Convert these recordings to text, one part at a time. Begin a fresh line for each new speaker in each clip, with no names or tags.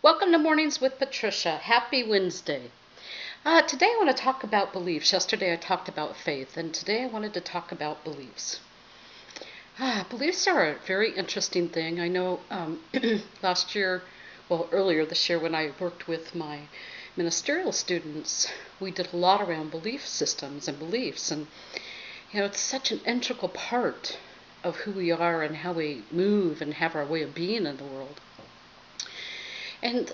Welcome to Mornings with Patricia. Happy Wednesday. Today I want to talk about beliefs. Yesterday I talked about faith, and today I wanted to talk about beliefs. Beliefs are a very interesting thing. I know earlier this year when I worked with my ministerial students, we did a lot around belief systems and beliefs. And, it's such an integral part of who we are and how we move and have our way of being in the world. And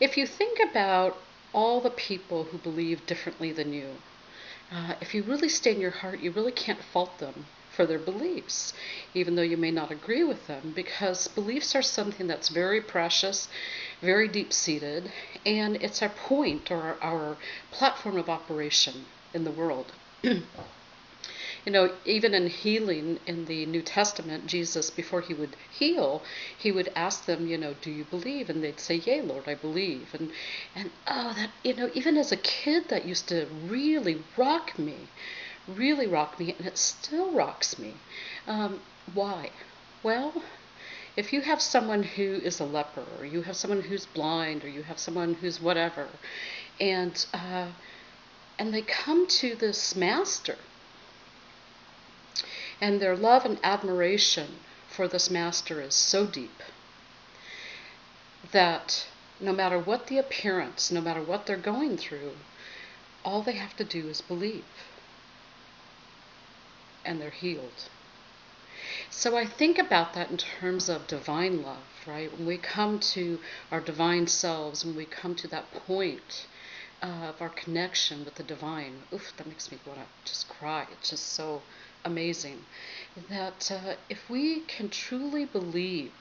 if you think about all the people who believe differently than you, if you really stay in your heart, you really can't fault them for their beliefs, even though you may not agree with them, because beliefs are something that's very precious, very deep-seated, and it's our point or our platform of operation in the world. Even in healing in the New Testament, Jesus, before he would heal, he would ask them, do you believe? And they'd say, yea, Lord, I believe. And even as a kid, that used to really rock me, and it still rocks me. Why? Well, if you have someone who is a leper, or you have someone who's blind, or you have someone who's whatever, and they come to this master, and their love and admiration for this master is so deep that no matter what the appearance, no matter what they're going through, all they have to do is believe. And they're healed. So I think about that in terms of divine love, right? When we come to our divine selves, when we come to that point of our connection with the divine, that makes me want to just cry. It's just so amazing that if we can truly believe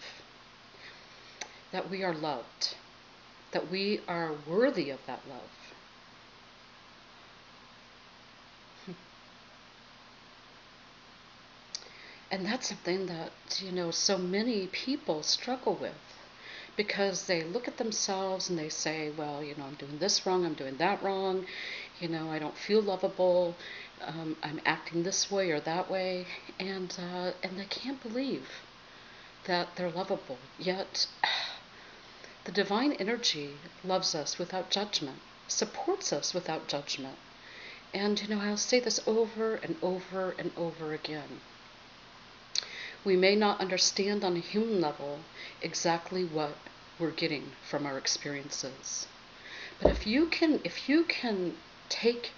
that we are loved, that we are worthy of that love, and that's something that, so many people struggle with, because they look at themselves and they say, well, I'm doing this wrong, I'm doing that wrong, I don't feel lovable, I'm acting this way or that way, and they can't believe that they're lovable. Yet the divine energy loves us without judgment, supports us without judgment. And I'll say this over and over and over again. We may not understand on a human level exactly what we're getting from our experiences. But if you can take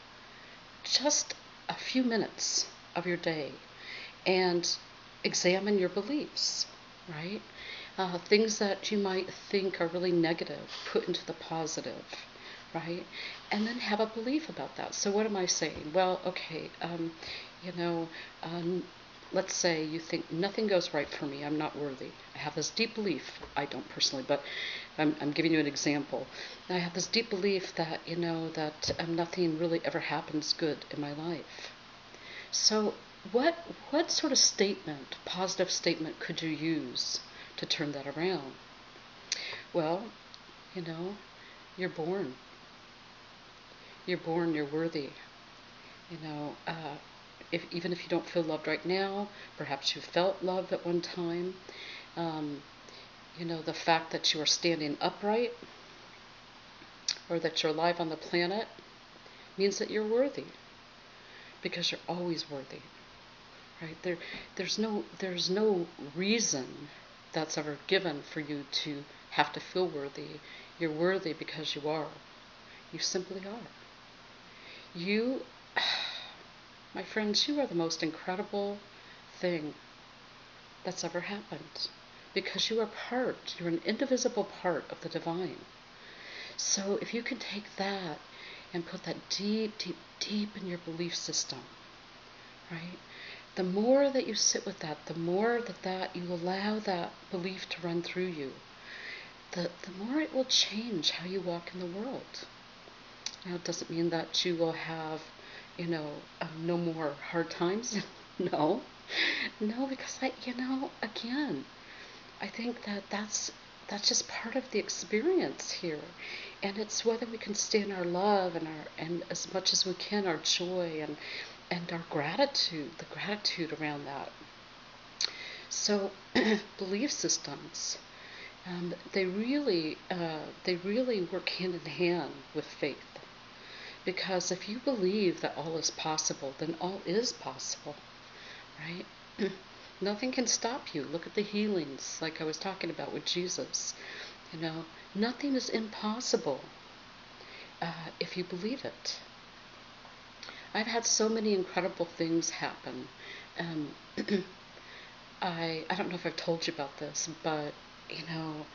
just a few minutes of your day and examine your beliefs, right? Things that you might think are really negative, put into the positive, right? And then have a belief about that. So what am I saying? Well, okay, let's say you think nothing goes right for me, I'm not worthy. I have this deep belief, I don't personally, but I'm giving you an example. I have this deep belief that, that nothing really ever happens good in my life. So what sort of statement, positive statement, could you use to turn that around? Well, you're born. You're born, you're worthy. Even if you don't feel loved right now, perhaps you felt love at one time. The fact that you are standing upright or that you're alive on the planet means that you're worthy, because you're always worthy, right? There's no reason that's ever given for you to have to feel worthy. You're worthy because you are. You simply are. You, my friends, you are the most incredible thing that's ever happened, because you're an indivisible part of the divine. So if you can take that and put that deep, deep, deep in your belief system, right? The more that you sit with that, the more that you allow that belief to run through you, the more it will change how you walk in the world. Now, it doesn't mean that you will have, no more hard times. No, because again, I think that's just part of the experience here, and it's whether we can stay in our love and as much as we can, our joy and our gratitude, the gratitude around that. So, belief systems, they really work hand in hand with faith. Because if you believe that all is possible, then all is possible, right? Nothing can stop you. Look at the healings, like I was talking about with Jesus. You know, nothing is impossible if you believe it. I've had so many incredible things happen. Um, I don't know if I've told you about this, but you know,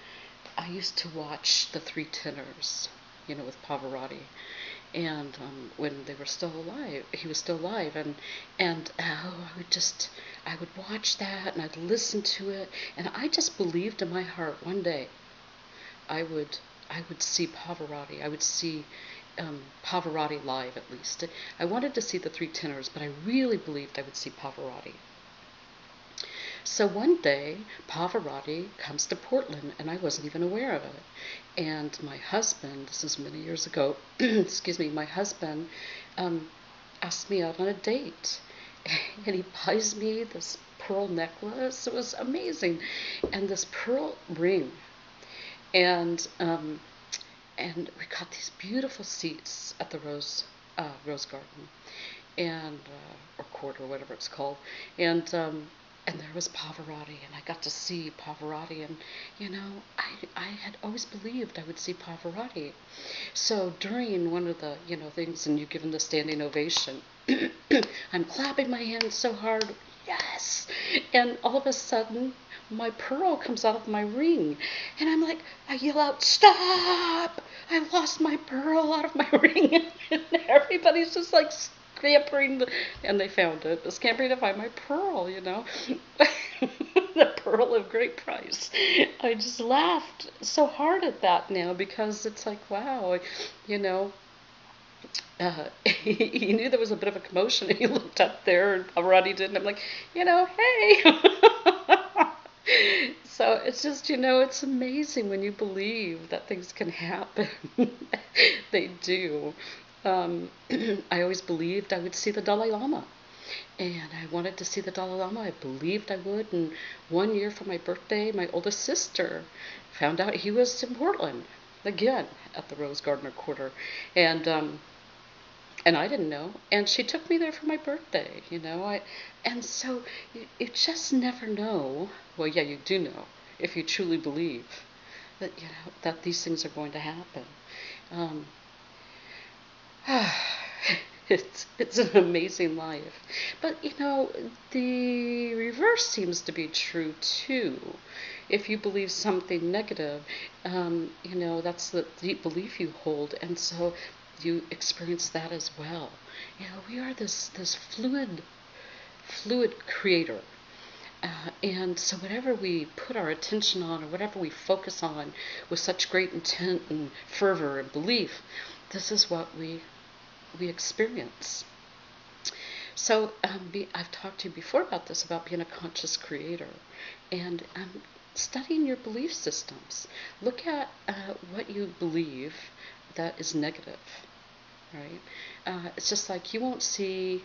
I used to watch the Three Tenors, you know, with Pavarotti, and when they were still alive, he was still alive, and I would watch that and I'd listen to it, and I just believed in my heart one day I would I would see Pavarotti. I would see Pavarotti live at least. I wanted to see the Three Tenors, but I really believed I would see Pavarotti. So one day, Pavarotti comes to Portland, and I wasn't even aware of it. And my husband, this is many years ago, excuse me, my husband um, asked me out on a date. And he buys me this pearl necklace. It was amazing. And this pearl ring. And we got these beautiful seats at the Rose Garden, and or court or whatever it's called, and there was Pavarotti, and I got to see Pavarotti, and you know, I had always believed I would see Pavarotti. So during one of the things, and you give him the standing ovation, I'm clapping my hands so hard, yes, and all of a sudden my pearl comes out of my ring, and I'm like, I yell out, stop! I lost my pearl out of my ring, and everybody's just like scampering, and they found it, scampering to find my pearl, the pearl of great price. I just laughed so hard at that now because it's like, wow, you know, he knew there was a bit of a commotion, and he looked up there, and Pavarotti did, and I'm like, hey. So it's just, it's amazing when you believe that things can happen. They do. I always believed I would see the Dalai Lama. And I wanted to see the Dalai Lama. I believed I would. And one year for my birthday, my oldest sister found out he was in Portland again at the Rose Gardner Quarter. And I didn't know. And she took me there for my birthday, and so you just never know. Well, yeah, you do know if you truly believe that, that these things are going to happen. Um, it's an amazing life. But, the reverse seems to be true too. If you believe something negative, that's the deep belief you hold, and so you experience that as well. We are this fluid creator. And so whatever we put our attention on, or whatever we focus on with such great intent and fervor and belief, this is what we experience. So I've talked to you before about this, about being a conscious creator, and studying your belief systems. Look at what you believe that is negative, right? It's just like you won't see,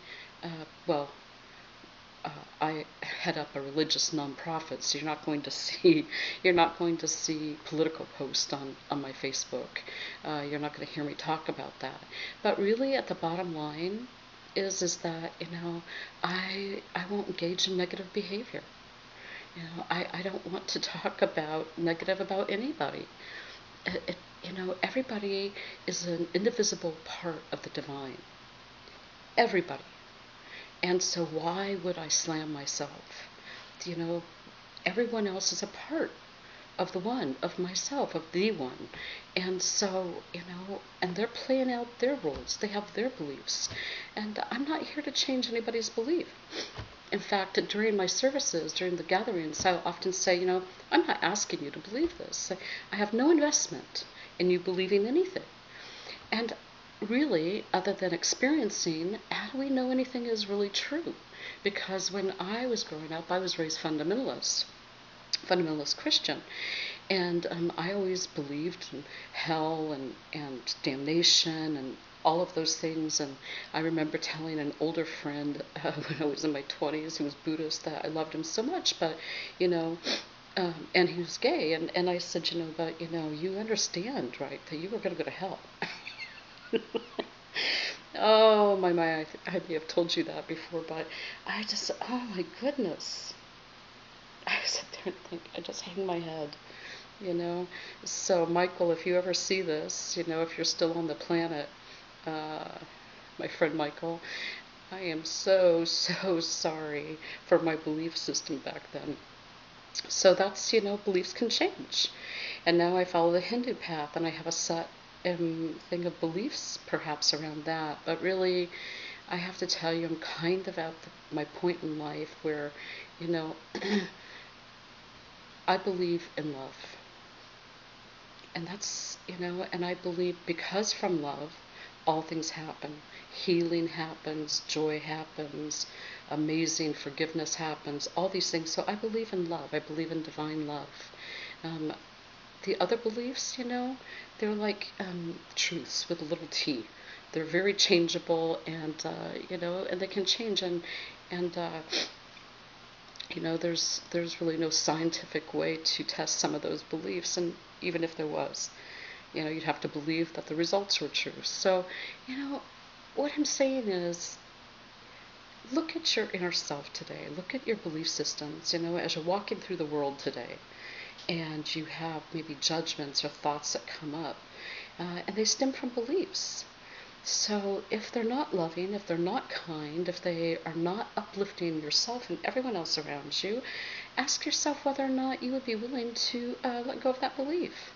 I head up a religious nonprofit, so you're not going to see political posts on my Facebook. You're not going to hear me talk about that. But really, at the bottom line is that I won't engage in negative behavior. I don't want to talk negative about anybody. Everybody is an indivisible part of the divine. Everybody. And so why would I slam myself? Everyone else is a part of the one, of myself, of the one. And so, and they're playing out their roles. They have their beliefs. And I'm not here to change anybody's belief. In fact, during my services, during the gatherings, I'll often say, I'm not asking you to believe this. I have no investment in you believing anything. And really, other than experiencing, how do we know anything is really true? Because when I was growing up, I was raised fundamentalist Christian, and I always believed in hell and damnation and all of those things. And I remember telling an older friend when I was in my 20s, who was Buddhist, that I loved him so much, but and he was gay, and I said, but you understand, right, that you were going to go to hell. Oh my, I may have told you that before, but I just, oh my goodness. I sit there and think, I just hang my head, you know. So Michael, if you ever see this, if you're still on the planet, uh, my friend Michael, I am so, so sorry for my belief system back then. So that's, beliefs can change. And now I follow the Hindu path, and I have a set thing of beliefs perhaps around that. But really, I have to tell you, I'm kind of at my point in life where, you know, I believe in love. And that's, and I believe because from love, all things happen. Healing happens, joy happens, amazing forgiveness happens, all these things. So I believe in love. I believe in divine love. Um, the other beliefs, they're like truths with a little t. They're very changeable, and and they can change, and there's really no scientific way to test some of those beliefs, and even if there was, you'd have to believe that the results were true. So, what I'm saying is, look at your inner self today. Look at your belief systems, as you're walking through the world today, and you have maybe judgments or thoughts that come up, and they stem from beliefs. So if they're not loving, if they're not kind, if they are not uplifting yourself and everyone else around you, ask yourself whether or not you would be willing to let go of that belief.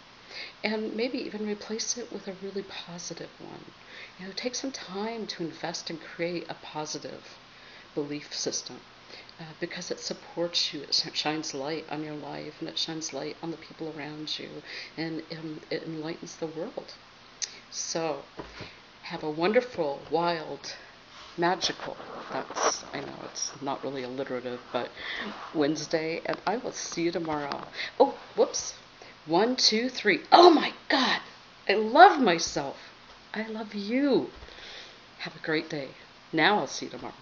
And maybe even replace it with a really positive one. Take some time to invest and create a positive belief system. Because it supports you, it shines light on your life, and it shines light on the people around you, and it enlightens the world. So, have a wonderful, wild, magical, I know it's not really alliterative, but Wednesday, and I will see you tomorrow. Oh, whoops. 1, 2, 3. Oh my God! I love myself. I love you. Have a great day. Now I'll see you tomorrow.